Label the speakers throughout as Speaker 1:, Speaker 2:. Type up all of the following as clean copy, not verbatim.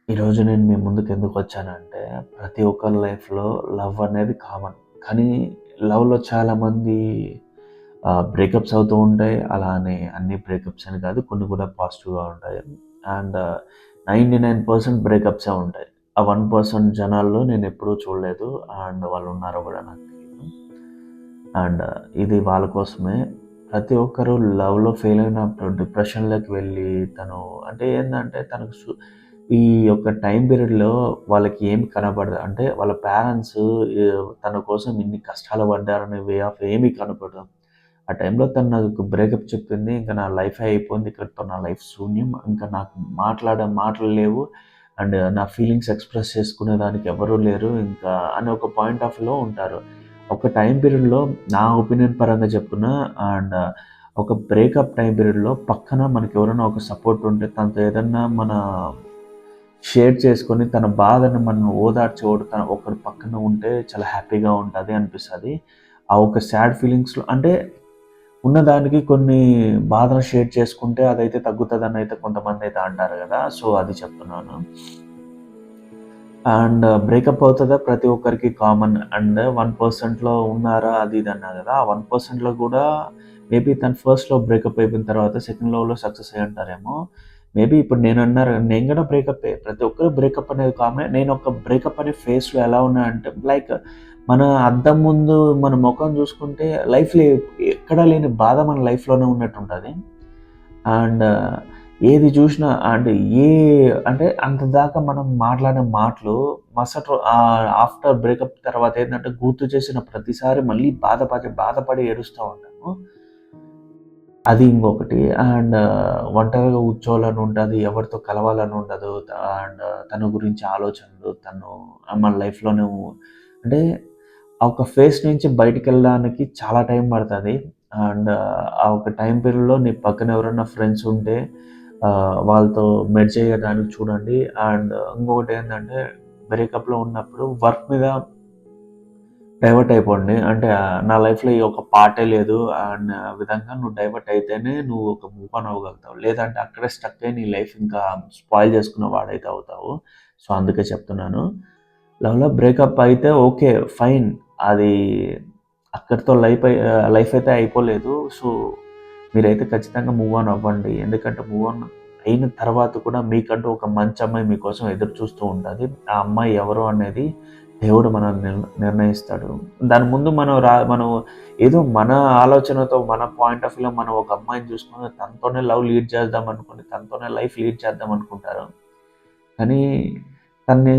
Speaker 1: ఈరోజు నేను మీ ముందుకు ఎందుకు వచ్చానంటే, ప్రతి ఒక్కరి లైఫ్‌లో లవ్ అనేది కామన్. కానీ లవ్‌లో చాలామంది బ్రేకప్స్ అవుతూ ఉంటాయి. అలా అని అన్ని బ్రేకప్స్ అని కాదు. కొన్ని కూడా పాజిటివ్‌గా ఉంటాయి. అండ్ 99% బ్రేకప్సే ఉంటాయి. ఆ 1% జనాల్లో నేనెప్పుడూ చూడలేదు. అండ్ వాళ్ళు ఉన్నారో కూడా నాకు తెలీదు. అండ్ ఇది వాళ్ళ కోసమే. ప్రతి ఒక్కరు లవ్‌లో ఫెయిల్ అయినప్పుడు డిప్రెషన్‌లోకి వెళ్ళి తను అంటే ఏందంటే తనకు ఈ యొక్క టైం పీరియడ్‌లో వాళ్ళకి ఏమి కనపడదు. అంటే వాళ్ళ పేరెంట్స్ తన కోసం ఇన్ని కష్టాలు పడ్డారనే వే ఆఫ్ ఏమీ కనపడదు. ఆ టైంలో తను నాకు బ్రేకప్ చెప్పింది. ఇంక నా లైఫే అయిపోయింది. ఇక్కడితో నా లైఫ్ శూన్యం. ఇంకా నాకు మాట్లాడే మాటలు లేవు. అండ్ నా ఫీలింగ్స్ ఎక్స్‌ప్రెస్ చేసుకునేదానికి ఎవరు లేరు. ఇంకా అని ఒక పాయింట్ ఆఫ్ వ్యూలో ఉంటారు. ఒక టైం పీరియడ్‌లో నా ఒపీనియన్ పరంగా చెప్తున్నా అండ్ ఒక బ్రేకప్ టైం పీరియడ్‌లో పక్కన మనకెవరైనా ఒక సపోర్ట్ ఉంటే తనతో ఏదన్నా మన షేర్ చేసుకొని తన బాధను మనం ఓదార్చేవాడు తన ఒకరు పక్కన ఉంటే చాలా హ్యాపీగా ఉంటది అనిపిస్తది. ఆ ఒక సాడ్ ఫీలింగ్స్‌లో అంటే ఉన్నదానికి కొన్ని బాధలు షేర్ చేసుకుంటే అదైతే తగ్గుతదనైతే కొంతమందైతే అంటారు గదా! సో, అది చెప్తున్నాను. అండ్ బ్రేకప్ అవుతదా ప్రతి ఒక్కరికి కామన్. అండ్ 1%లో ఉన్నారా అది ఇది అన్నా గదా! ఆ 1%లో గూడా మేబీ తను ఫస్ట్‌లో బ్రేకప్ అయిపోయిన తర్వాత సెకండ్ లవ్‌లో సక్సెస్ అయ్యి ఉంటారేమో. మేబీ ఇప్పుడు నేను గూడా బ్రేకప్పే. ప్రతి ఒక్కరు బ్రేకప్ అనేది కామనే. నేను ఒక బ్రేకప్ అనే ఫేజ్‌లో ఎలా ఉన్నా అంటే లైక్ మన అద్దం ముందు మన మొఖం జూసుకుంటే లైఫ్‌లో ఎక్కడా లేని బాధ మన లైఫ్‌లోనే ఉన్నట్టుంటది. అండ్ ఏది జూషినా అంటే ఏ అంటే అంత దాకా మనం మాట్లాడిన మాటలు ఆఫ్టర్ బ్రేకప్ తర్వాత ఏందంటే గుర్తు చేసిన ప్రతిసారి మళ్ళీ బాధపడి ఏడుస్తా ఉంటాము. అది ఇంకొకటి. అండ్ ఒంటరిగా కూర్చోవాలని ఉంటది. ఎవరితో కలవాలని ఉండదు. అండ్ తన గురించి ఆలోచనలు, తను మన లైఫ్‌లోనే అంటే ఆ ఒక ఫేజ్ నుంచి బయటికెళ్ళడానికి చాలా టైం పడతది. అండ్ ఆ ఒక టైం పీరియడ్‌లో నీ పక్కన ఎవరైనా ఫ్రెండ్స్ ఉంటే వాళ్ళతో మెర్జ్ అయ్యేదానికి చూడండి. అండ్ ఇంకొకటేంటంటే బ్రేకప్‌లో ఉన్నప్పుడు వర్క్ మీద డైవర్ట్ అయిపోండి. అంటే నా లైఫ్‌లో ఈ ఒక పార్టే లేదు అన్న విధంగా నువ్వు డైవర్ట్ అయితేనే నువ్వు ఒక మూవ్ ఆన్ అవ్వగలుగుతావు. లేదంటే అక్కడే స్టక్ అయ్యి నీ లైఫ్ ఇంకా స్పాయిల్ చేసుకున్న వాడైతే అవుతావు. సో, అందుకే చెప్తున్నాను. లవ్‌లో బ్రేకప్ అయితే ఓకే. ఫైన్. అది అక్కడితో లైఫ్ అయితే అయిపోలేదు. సో, మీరైతే ఖచ్చితంగా మూవ్ ఆన్ అవ్వండి. ఎందుకంటే మూవ్ ఆన్ అయిన తర్వాత కూడా మీకంటూ ఒక మంచి అమ్మాయి మీకోసం ఎదురు చూస్తూ ఉంటది. ఆ అమ్మాయి ఎవరు అనేది దేవుడు మనల్ని నిర్ణయిస్తాడు. దాని ముందు మనం ఏదో మన ఆలోచనతో, మన పాయింట్ ఆఫ్ వ్యూలో మనం ఒక అమ్మాయిని చూసుకొని తనతోనే లవ్ లీడ్ చేద్దాం అనుకోని, తనతోనే లైఫ్ లీడ్ చేద్దాం అనుకుంటారు. కానీ తన్ని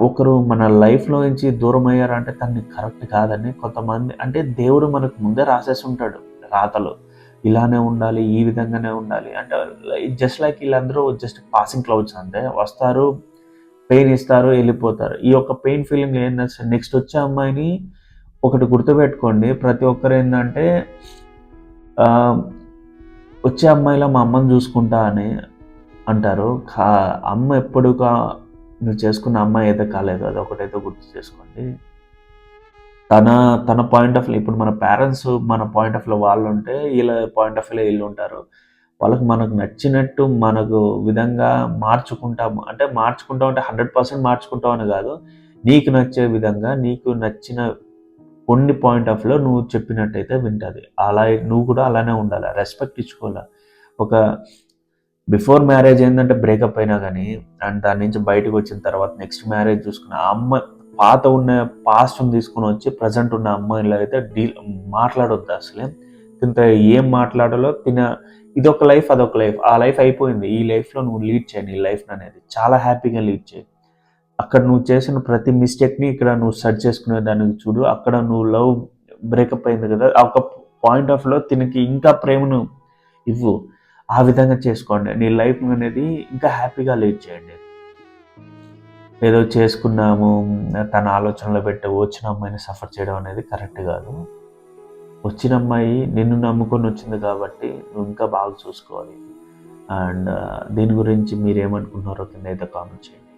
Speaker 1: ఒకరు మన లైఫ్‌లో నుంచి దూరమయ్యారంటే తనని కరెక్ట్ కాదని కొంతమంది అంటే దేవుడు మనకు ముందే రాసేసి ఉంటాడు రాతలో. ఇలానే ఉండాలి, ఈ విధంగానే ఉండాలి. అంటే జస్ట్ లైక్ ఈళ్ళందరూ జస్ట్ పాసింగ్ క్లౌడ్స్ అంతే. వస్తారు, పెయిన్ ఇస్తారు, ఎళ్ళిపోతారు. ఈ యొక్క పెయిన్ ఫీలింగ్ ఏందంటే నెక్స్ట్ వచ్చే అమ్మాయిని ఒకటి గుర్తుపెట్టుకోండి. ప్రతి ఒక్కరేందంటే ఆహ్, వచ్చే అమ్మాయిలా మా అమ్మని చూసుకుంటా అని అంటారు. అమ్మ నువ్వు చేసుకున్న అమ్మాయి అయితే కాలేదు. అదొకటైతే గుర్తు చేసుకోండి. తన తన పాయింట్ ఆఫ్ వ్యూ ఇప్పుడు మన పేరెంట్స్ మన పాయింట్ ఆఫ్ వ్యూలో వాళ్ళుంటే, ఈళ్ళ పాయింట్ ఆఫ్ వ్యూలో ఈళ్ళుంటారు. మనకు నచ్చినట్టు మనకు విధంగా మార్చుకుంటాము. అంటే మార్చుకుంటాం అంటే 100% మార్చుకుంటాం అని గాదు. నీకు నచ్చే విధంగా, నీకు నచ్చిన కొన్ని పాయింట్ ఆఫ్ వ్యూలో నువ్వు చెప్పినట్టయితే వింటది. అలా నువ్వు కూడా అలానే ఉండాల. రెస్పెక్ట్ ఇచ్చుకోవాల. ఒక బిఫోర్ మ్యారేజ్ ఏందంటే బ్రేకప్ అయినా గానీ, అండ్ దాని నుంచి బయటకొచ్చిన తర్వాత నెక్స్ట్ మ్యారేజ్ చూసుకున్న ఆ అమ్మాయి పాస్ట్‌ని తీసుకొనొచ్చి ప్రెజెంట్ ఉన్న అమ్మాయిలో అయితే మాట్లాడొద్దు అసలే. తినతో ఏం మాట్లాడాలో ఇదొక లైఫ్, అదొక లైఫ్. ఆ లైఫ్ అయిపోయింది. ఈ లైఫ్‌లో నువ్వు లీడ్ చేయి నీ లైఫ్‌ననేది. చాలా హ్యాపీగా లీడ్ చేయి. అక్కడ నువ్వు చేసిన ప్రతి మిస్టేక్‌ని ఇక్కడ నువ్వు సెట్ చేసుకునే దానికి చూడు. అక్కడ నువ్వు బ్రేకప్ అయింది కదా! ఆ ఒక పాయింట్ ఆఫ్ వ్యూలో తినకి ఇంకా ప్రేమను ఇవ్వు. ఆ విధంగా చేసుకోండి. నీ లైఫ్ అనేది ఇంకా హ్యాపీగా లీడ్ చేయండి. ఏదో చేసుకున్నాము, తన ఆలోచనలో పెట్టి వచ్చిన అమ్మాయిని సఫర్ చేయడం అనేది కరెక్ట్ గాదు. వచ్చిన అమ్మాయి నిన్ను నమ్ముకొని వచ్చింది కాబట్టి నువ్వు ఇంకా బాగా చూసుకోవాలి. అండ్ దీని గురించి మీరేమనుకుంటున్నారో కిందైతే కామెంట్ చేయండి.